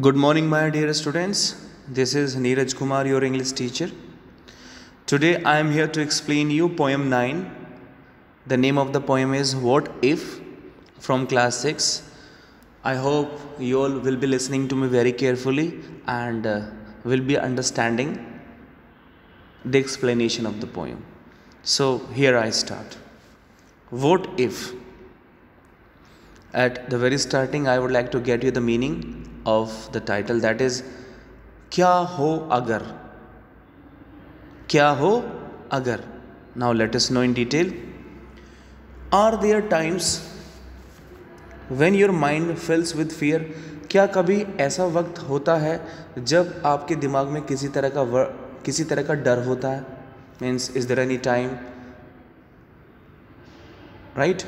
Good morning, my dear students. This is Neeraj Kumar, your English teacher. Today I am here to explain you poem 9. The name of the poem is What If from class 6. I hope you all will be listening to me very carefully and will be understanding the explanation of the poem. So here I start. What if? At the very starting, I would like to get you the meaning of the title, that is Kya Ho Agar. Kya Ho Agar. Now let us know in detail. Are there times when your mind fills with fear? क्या कभी ऐसा वक्त होता है जब आपके दिमाग में किसी तरह का डर होता है? Means, is there any time, right,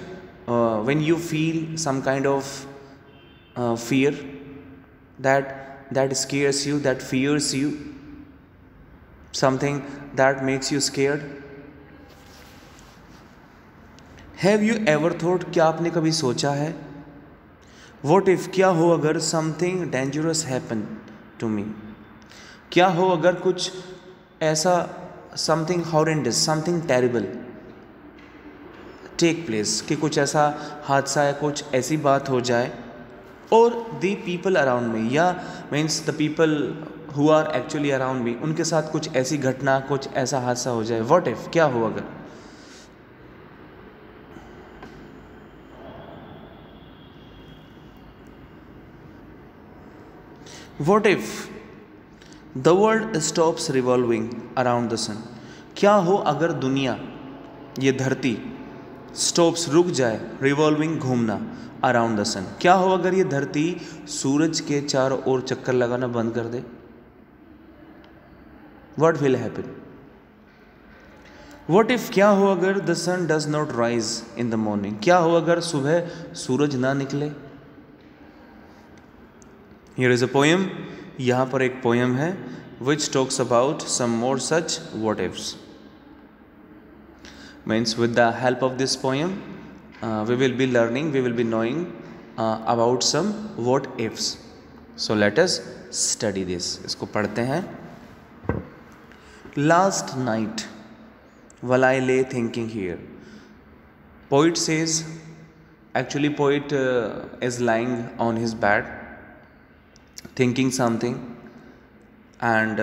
when you feel some kind of fear that scares you, that fears you, something that makes you scared? Have you ever thought, क्या आपने कभी सोचा है? What if, क्या हो अगर something dangerous happen to me? क्या हो अगर कुछ ऐसा something horrendous, something terrible take place, कि कुछ ऐसा हादसा या कुछ ऐसी बात हो जाए, or the people around me, या means the people who are actually around me, उनके साथ कुछ ऐसी घटना, कुछ ऐसा हादसा हो जाए. What if, क्या हो अगर? What if the world stops revolving around the sun? क्या हो अगर दुनिया, ये धरती, stops, रुक जाए, revolving, घूमना, around the sun? क्या हो अगर ये धरती सूरज के चारों ओर चक्कर लगाना बंद कर दे? What will happen? What if, क्या हो अगर the sun does not rise in the morning? क्या हो अगर सुबह सूरज ना निकले? Here is a poem. यहाँ पर एक poem है which talks about some more such what ifs. Means, with the help of this poem, we will be learning, we will be knowing about some what ifs. So let us study this. इसको पढ़ते हैं. Last night, while I lay thinking here, poet says, actually poet is lying on his bed thinking something, and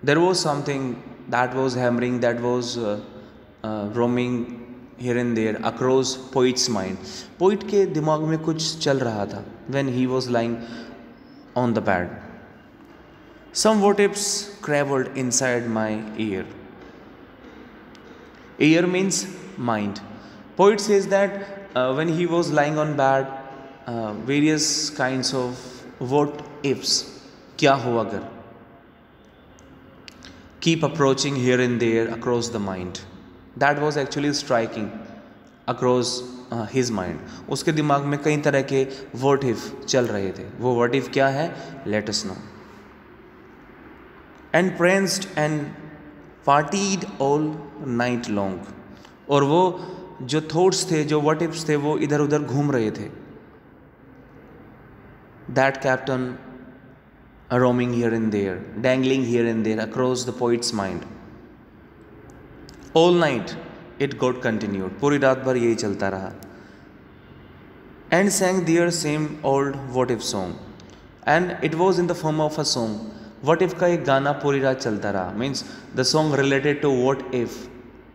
there was something that was hammering, that was roaming here and there across poet's mind. Poet के दिमाग में कुछ चल रहा था when he was lying on the bed. Some what ifs traveled inside my ear. Ear means mind. Poet says that when he was lying on bed, various kinds of what ifs, क्या हो अगर, keep approaching here and there across the mind. That was actually striking across his mind. उसके दिमाग में कई तरह के what if चल रहे थे. वो what if क्या है? Let us know. And pranced and partied all night long. और वो जो thoughts थे, जो what ifs थे, वो इधर उधर घूम रहे थे. That kept on roaming here and there, dangling here and there across the poet's mind. All night it got continued. पूरी रात भर यही चलता रहा. And sang their same old what if song. And it was in the form of a song. What if का एक गाना पूरी रात चलता रहा. Means the song related to what if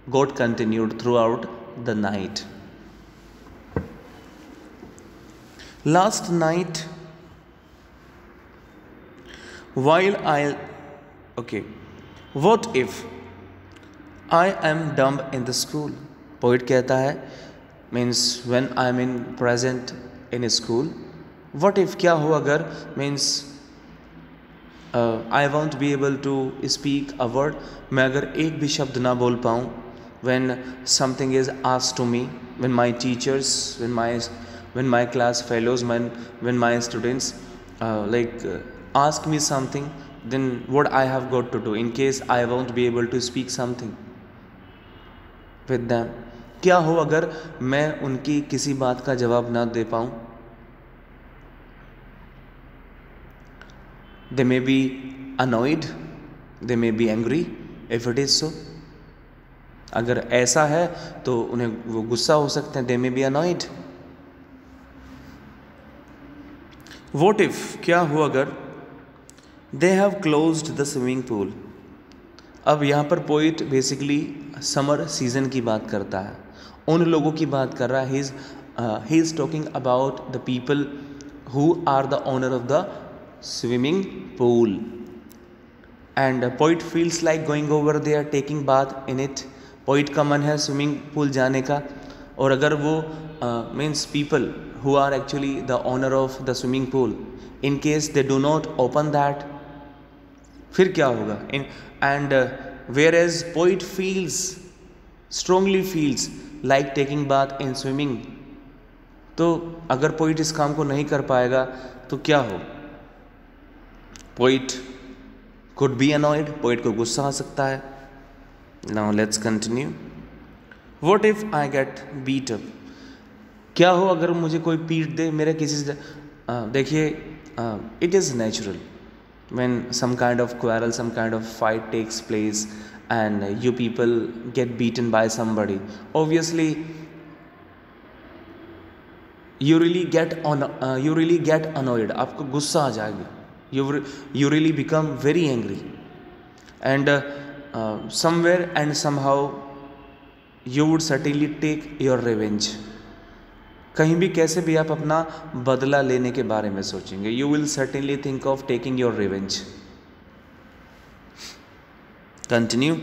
got continued throughout the night. Last night, while what if I am dumb in the school? Poet कहता है, means when I am in present in school. What if, क्या हो अगर, means I won't be able to speak a word. मैं अगर एक भी शब्द ना बोल पाऊँ. When something is asked to me, when my teachers, when my class fellows, when my students ask me something, then what I have got to do in case I won't be able to speak something with them? क्या हो अगर मैं उनकी किसी बात का जवाब ना दे पाऊँ? They may be annoyed, they may be angry if it is so. अगर ऐसा है तो उन्हें वो गुस्सा हो सकते हैं, they may be annoyed. What if, क्या हो अगर they have closed the swimming pool. अब यहाँ पर पोइट बेसिकली समर सीजन की बात करता है, उन लोगों की बात कर रहा है. He is talking about the people who are the owner of the swimming pool. And poet feels like going over there taking bath in it. Poet का मन है स्विमिंग पूल जाने का. और अगर वो means people who are actually the owner of the swimming pool, in case they do not open that, फिर क्या होगा? And where as poet feels, strongly feels like taking bath in swimming. तो अगर पोइट इस काम को नहीं कर पाएगा तो क्या हो? Poet could be annoyed, poet को गुस्सा आ सकता है. Now let's continue. What if I get beat up. क्या हो अगर मुझे कोई पीट दे, मेरे किसी से. देखिए, it is natural when some kind of quarrel, some kind of fight takes place and you people get beaten by somebody, obviously you really get annoyed. आपको गुस्सा आ जाएगा. you really become very angry and somewhere and somehow you would certainly take your revenge. कहीं भी कैसे भी आप अपना बदला लेने के बारे में सोचेंगे. You will certainly think of taking your revenge. Continue.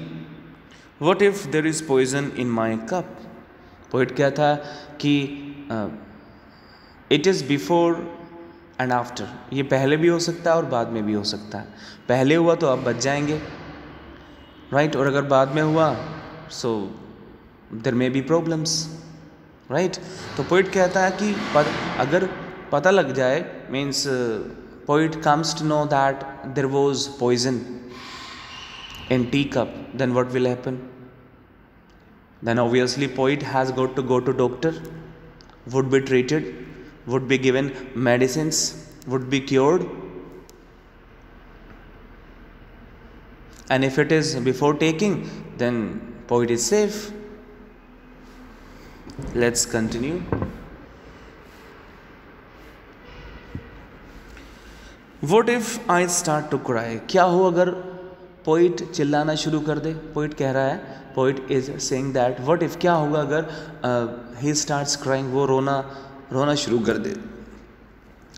What if there is poison in my cup. Poet क्या था कि it is before and after. ये पहले भी हो सकता है और बाद में भी हो सकता है. पहले हुआ तो आप बच जाएंगे, राइट? और अगर बाद में हुआ so there may be problems, right? तो पोइट कहता है कि अगर पता लग जाए, means poet comes to know that there was poison in tea cup, then what will happen? Then obviously poet has got to go to doctor, would be treated, would be given medicines, would be cured. And if it is before taking, then poet is safe. Let's continue. What if I start to cry. क्या हो अगर poet चिल्लाना शुरू कर दे? Poet कह रहा है, poet is saying that what if, क्या होगा अगर ही स्टार्ट्स क्राइंग, वो रोना शुरू कर दे?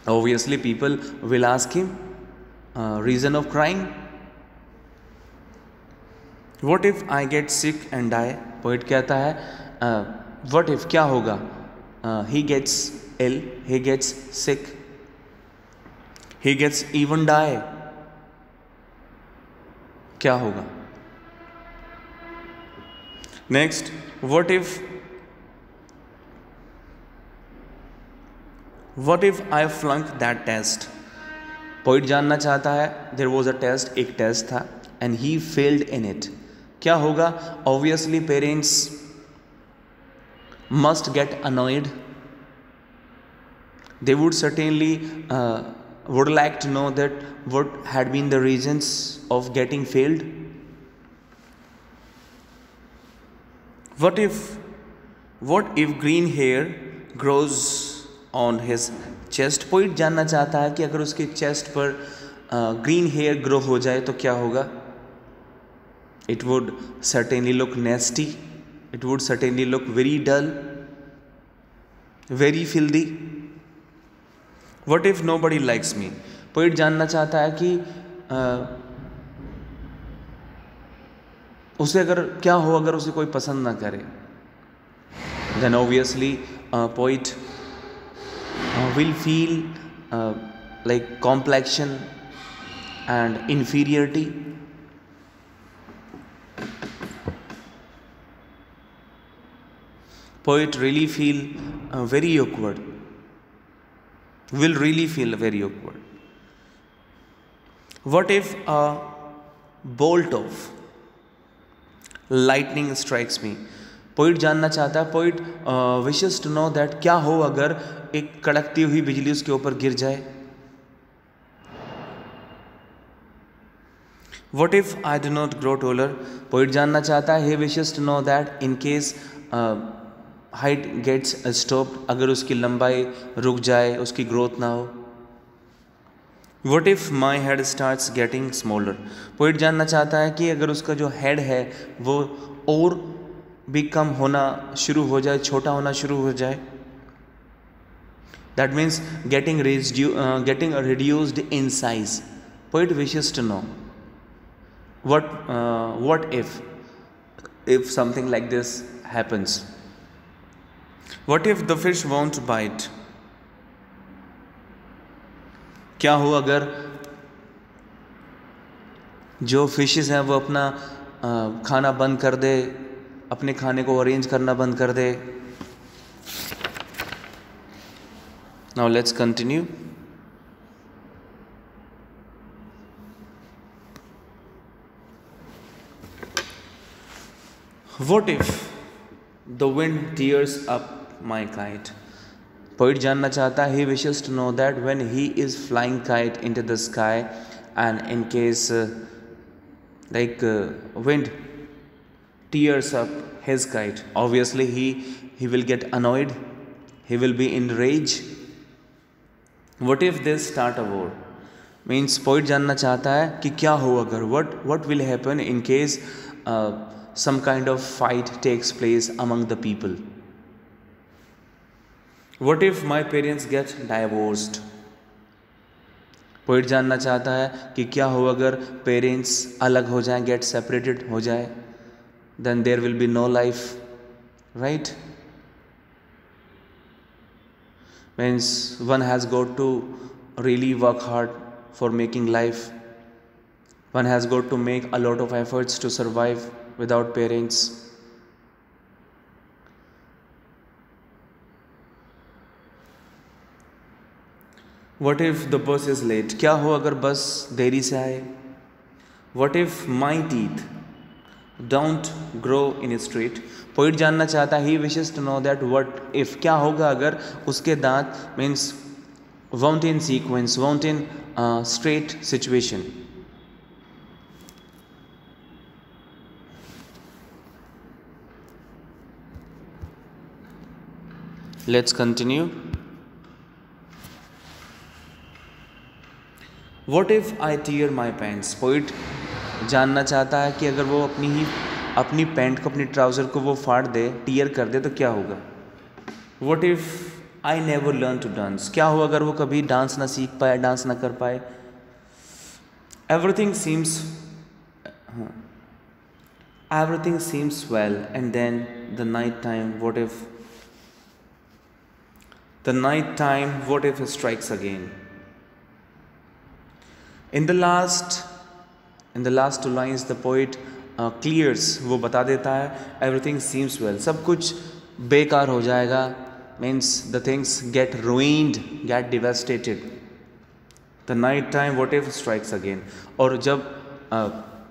Obviously people will ask him reason of crying. What if I get sick and die. Poet कहता है what if, क्या होगा? He gets ill, he gets sick, he gets even die. क्या होगा? Next, what if I flunk that test. Poet जानना चाहता है, there was a test, एक टेस्ट था and he failed in it. क्या होगा? Obviously parents must get annoyed. They would certainly would like to know that what had been the reasons of getting failed. What if green hair grows on his chest. Poet जानना चाहता है कि अगर उसके chest पर green hair grow हो जाए तो क्या होगा? It would certainly look nasty. It would certainly look very dull, very filthy. What if nobody likes me? Poet जानना चाहता है कि उसे अगर क्या हो अगर उसे कोई पसंद ना करे. Then obviously poet will feel like complexion and inferiority. Poet really feel very awkward, will really feel very awkward. What if a bolt of lightning strikes me? Poet जानना चाहता है, poet wishes to know that क्या हो अगर एक कड़कती हुई बिजली उसके ऊपर गिर जाए. What if I do not grow taller? Poet जानना चाहता है, he wishes to know that in case height gets stopped, अगर उसकी लंबाई रुक जाए, उसकी ग्रोथ ना हो. What if my head starts getting smaller? Poet जानना चाहता है कि अगर उसका जो हेड है वो और भी कम होना शुरू हो जाए, छोटा होना शुरू हो जाए. That means getting reduced in size. Poet wishes to know what if something like this happens. What if the fish won't bite? क्या हो अगर जो फिशेस हैं वो अपना खाना बंद कर दे, अपने खाने को अरेंज करना बंद कर दे. Now let's continue. What if the wind tears up my kite? Poet जानना चाहता है, he wishes to know that when he is flying kite into the sky and in case wind tears up his kite, obviously he will get annoyed, he will be in rage. What if they start a war? Means poet जानना चाहता है कि क्या हो अगर, what will happen in case some kind of fight takes place among the people. What if my parents get divorced? Poet जानना चाहता है कि क्या हो अगर पेरेंट्स अलग हो जाएं, get separated हो जाए, then there will be no life, right? Means one has got to really work hard for making life. One has got to make a lot of efforts to survive without parents. What if the bus is late? क्या हो अगर बस देरी से आए? What if my teeth don't grow in a straight? Poet जानना चाहता है, he wishes to know that what if क्या होगा अगर उसके दांत means won't in sequence, won't in straight situation. Let's continue. What if I tear my pants? Poet जानना चाहता है कि अगर वो अपनी पैंट को, अपनी ट्राउज़र को वो फाड़ दे, टीयर कर दे तो क्या होगा. What if I never learn to dance? क्या हो अगर वो कभी डांस ना सीख पाए, डांस ना कर पाए. Everything seems well and then the night time, what if strikes again. In the last two lines the poet clears, वो बता देता है everything seems well, सब कुछ बेकार हो जाएगा, means the things get ruined, get devastated. The night time what if strikes again. और जब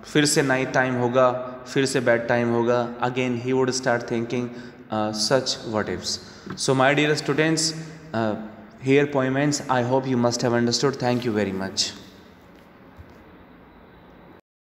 फिर से night time होगा, फिर से bad time होगा, again he would start thinking such what ifs. So my dear students, here poem ends. I hope you must have understood. Thank you very much.